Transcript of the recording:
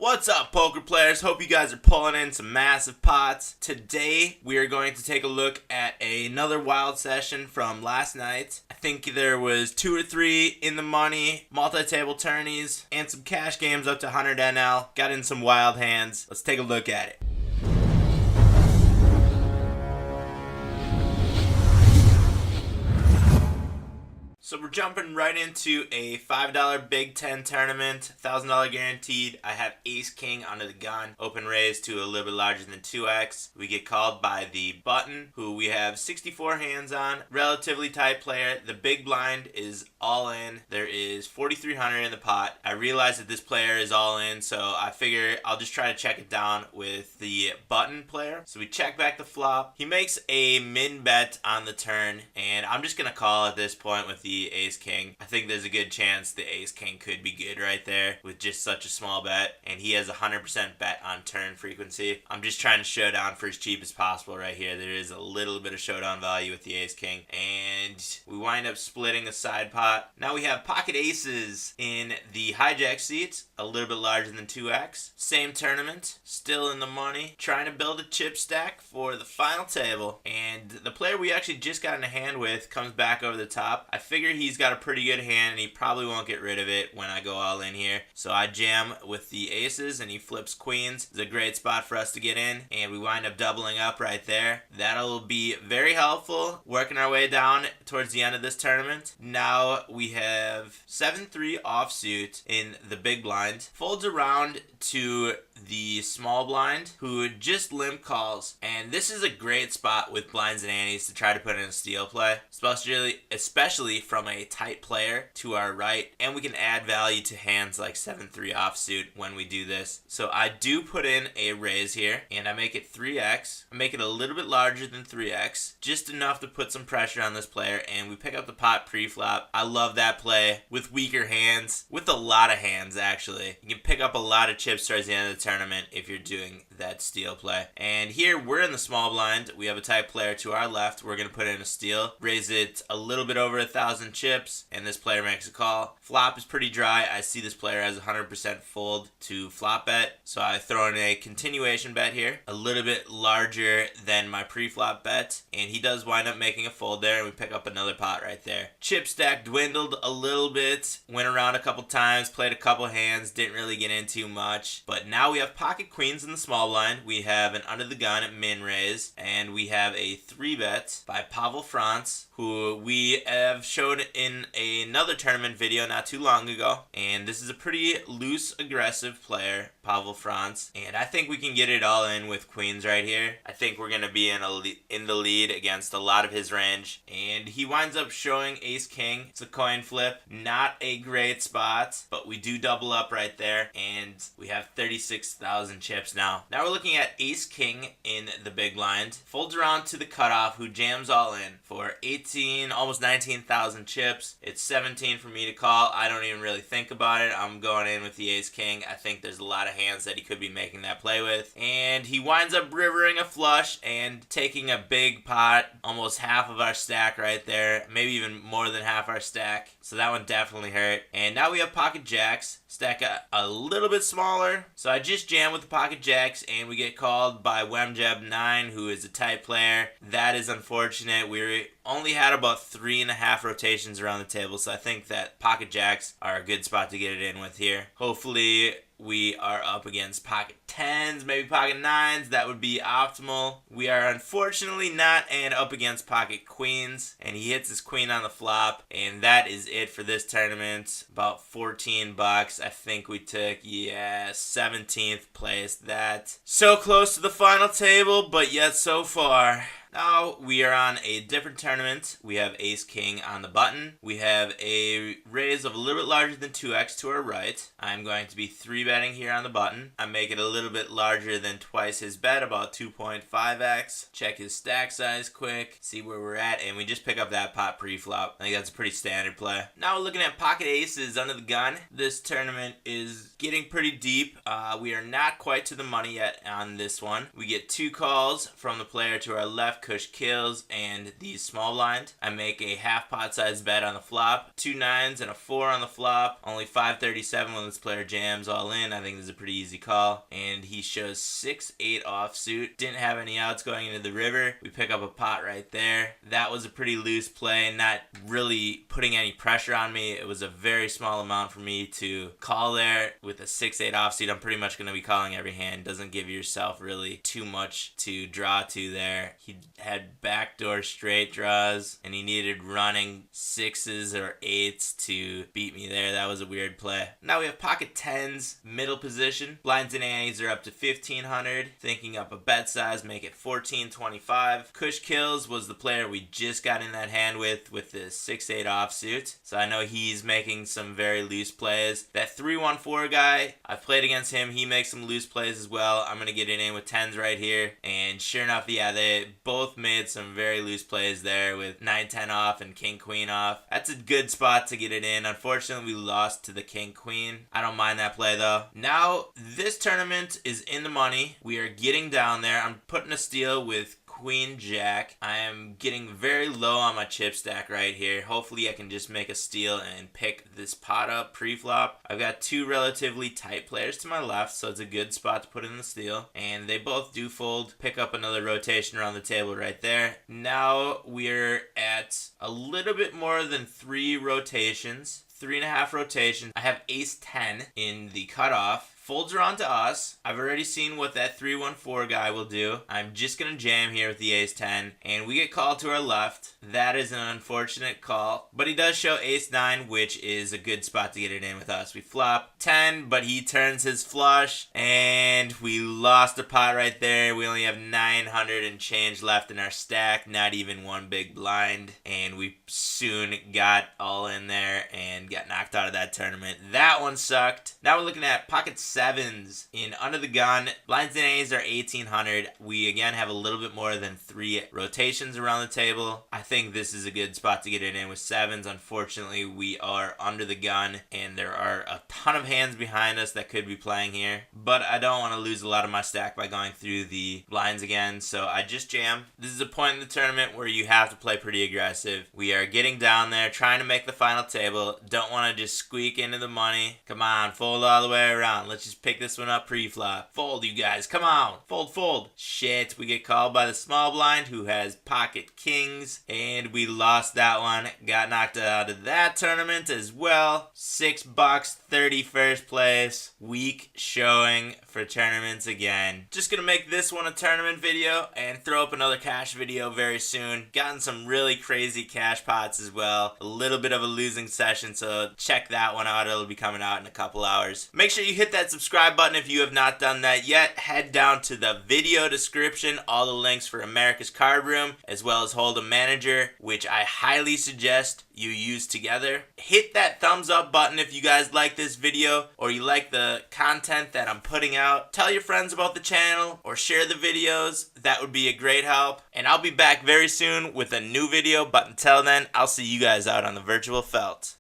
What's up, poker players? Hope you guys are pulling in some massive pots. Today, we are going to take a look at another wild session from last night. I think there was 2 or 3 in the money, multi-table tourneys, and some cash games up to 100 NL. Got in some wild hands. Let's take a look at it. So we're jumping right into a $5 Big Ten tournament, $1,000 guaranteed. I have Ace King under the gun, open raise to a little bit larger than 2x. We get called by the button, who we have 64 hands on, relatively tight player. The big blind is all in. There is 4,300 in the pot. I realize that this player is all in, so I figure I'll just try to check it down with the button player. So we check back the flop. He makes a min bet on the turn, and I'm just gonna call at this point with the Ace King. I think there's a good chance the Ace King could be good right there with just such a small bet, and he has 100% bet on turn frequency. I'm just trying to show down for as cheap as possible right here. There is a little bit of showdown value with the Ace King, and we wind up splitting a side pot. Now we have pocket aces in the hijack seats, a little bit larger than 2x. Same tournament, still in the money, trying to build a chip stack for the final table, and the player we actually just got in a hand with comes back over the top. I figure he's got a pretty good hand, and he probably won't get rid of it when I go all in here. So I jam with the aces, and he flips queens. It's a great spot for us to get in, and we wind up doubling up right there. That'll be very helpful, working our way down towards the end of this tournament. Now we have 7-3 offsuit in the big blind. Folds around to the small blind, who just limp calls, and this is a great spot with blinds and antes to try to put in a steal play, especially from a tight player to our right, and we can add value to hands like 7-3 offsuit when we do this. So I do put in a raise here, and I make it 3x. I make it a little bit larger than 3x, just enough to put some pressure on this player, and we pick up the pot pre-flop. I love that play with weaker hands, with a lot of hands actually. You can pick up a lot of chips towards the end of the tournament if you're doing that steal play. And here we're in the small blind. We have a tight player to our left. We're going to put in a steal, raise it a little bit over 1,000 chips, and this player makes a call. Flop is pretty dry. I see this player has 100% fold to flop bet, so I throw in a continuation bet here, a little bit larger than my pre-flop bet, and he does wind up making a fold there, and we pick up another pot right there. Chip stack dwindled a little bit, went around a couple times, played a couple hands, didn't really get into much, but now we have pocket queens in the small blind. We have an under the gun at min raise, and we have a 3-bet by Pavel France, who we have showed in another tournament video not too long ago. And this is a pretty loose, aggressive player, Pavel France, and I think we can get it all in with queens right here. I think we're going to be in the lead against a lot of his range, and he winds up showing Ace King. It's a coin flip, not a great spot, but we do double up right there, and we have 36,000 chips now. Now we're looking at Ace King in the big blind. Folds around to the cutoff, who jams all in for 18, almost 19,000 chips. It's 17 for me to call. I don't even really think about it. I'm going in with the Ace King. I think there's a lot of hands that he could be making that play with. And he winds up rivering a flush and taking a big pot, almost half of our stack right there, maybe even more than half our stack. So that one definitely hurt. And now we have pocket jacks. Stack a little bit smaller. So I just jam with the pocket jacks, and we get called by Wemjeb9, who is a tight player. That is unfortunate. We only had about 3.5 rotations around the table, so I think that pocket jacks are a good spot to get it in with here. Hopefully we are up against pocket 10s, maybe pocket 9s. That would be optimal. We are unfortunately not, and up against pocket queens, and he hits his queen on the flop, and that is it for this tournament. About 14 bucks. I think we took, 17th place. That so close to the final table, but yet so far. Now we are on a different tournament. We have Ace King on the button. We have a raise of a little bit larger than 2x to our right. I'm going to be 3-betting here on the button. I make it a little bit larger than twice his bet, about 2.5x. Check his stack size quick, see where we're at, and we just pick up that pot pre-flop. I think that's a pretty standard play. Now we're looking at pocket aces under the gun. This tournament is getting pretty deep. We are not quite to the money yet on this one. We get 2 calls from the player to our left left, Kush kills, and the small blind. I make a half pot size bet on the flop. 2 9s and a 4 on the flop. Only 537 when this player jams all in. I think this is a pretty easy call. And he shows 6-8 offsuit. Didn't have any outs going into the river. We pick up a pot right there. That was a pretty loose play, not really putting any pressure on me. It was a very small amount for me to call there. With a 6-8 offsuit, I'm pretty much going to be calling every hand. Doesn't give yourself really too much to draw to there. He had backdoor straight draws, and he needed running 6s or 8s to beat me there. That was a weird play. Now we have pocket 10s, middle position. Blinds and antes are up to 1500. Thinking up a bet size, make it 1425. Kush kills was the player we just got in that hand with the 6-8 offsuit. So I know he's making some very loose plays. That 3-1-4 guy, I've played against him. He makes some loose plays as well. I'm going to get it in with 10s right here. And sure enough, yeah, they both made some very loose plays there with 9-10 off and king-queen off. That's a good spot to get it in. Unfortunately, we lost to the king-queen. I don't mind that play though. Now, this tournament is in the money. We are getting down there. I'm putting a steal with Queen Jack. I am getting very low on my chip stack right here. Hopefully I can just make a steal and pick this pot up pre-flop. I've got 2 relatively tight players to my left, so it's a good spot to put in the steal. And they both do fold. Pick up another rotation around the table right there. Now we're at a little bit more than 3 rotations. 3.5 rotations. I have ace 10 in the cutoff. Folds are on to us. I've already seen what that 3-1-4 guy will do. I'm just going to jam here with the ace 10, and we get called to our left. That is an unfortunate call, but he does show ace 9, which is a good spot to get it in with us. We flop 10, but he turns his flush, and we lost a pot right there. We only have 900 and change left in our stack, not even one big blind, and we soon got all in there and got knocked out of that tournament. That one sucked. Now we're looking at pocket 7s in under the gun. Blinds and A's are 1800. We again have a little bit more than 3 rotations around the table. I think this is a good spot to get it in with 7s. Unfortunately, we are under the gun and there are a ton of hands behind us that could be playing here. But I don't want to lose a lot of my stack by going through the blinds again, so I just jam. This is a point in the tournament where you have to play pretty aggressive. We are getting down there, trying to make the final table. Don't want to just squeak into the money. Come on, fold all the way around. Let's just pick this one up pre-flop. Fold, you guys. Come on. Fold, fold. Shit, we get called by the small blind who has pocket kings, and we lost that one. Got knocked out of that tournament as well. $6, 31st place. Weak showing for tournaments again. Just gonna make this one a tournament video and throw up another cash video very soon. Gotten some really crazy cash pots as well. A little bit of a losing session, so check that one out. It'll be coming out in a couple hours. Make sure you hit that subscribe button if you have not done that yet. Head down to the video description. All the links for America's Card Room as well as Hold'em Manager, which I highly suggest you use together. Hit that thumbs up button if you guys like this video or you like the content that I'm putting out. Tell your friends about the channel or share the videos. That would be a great help. And I'll be back very soon with a new video, but until then, I'll see you guys out on the virtual felt.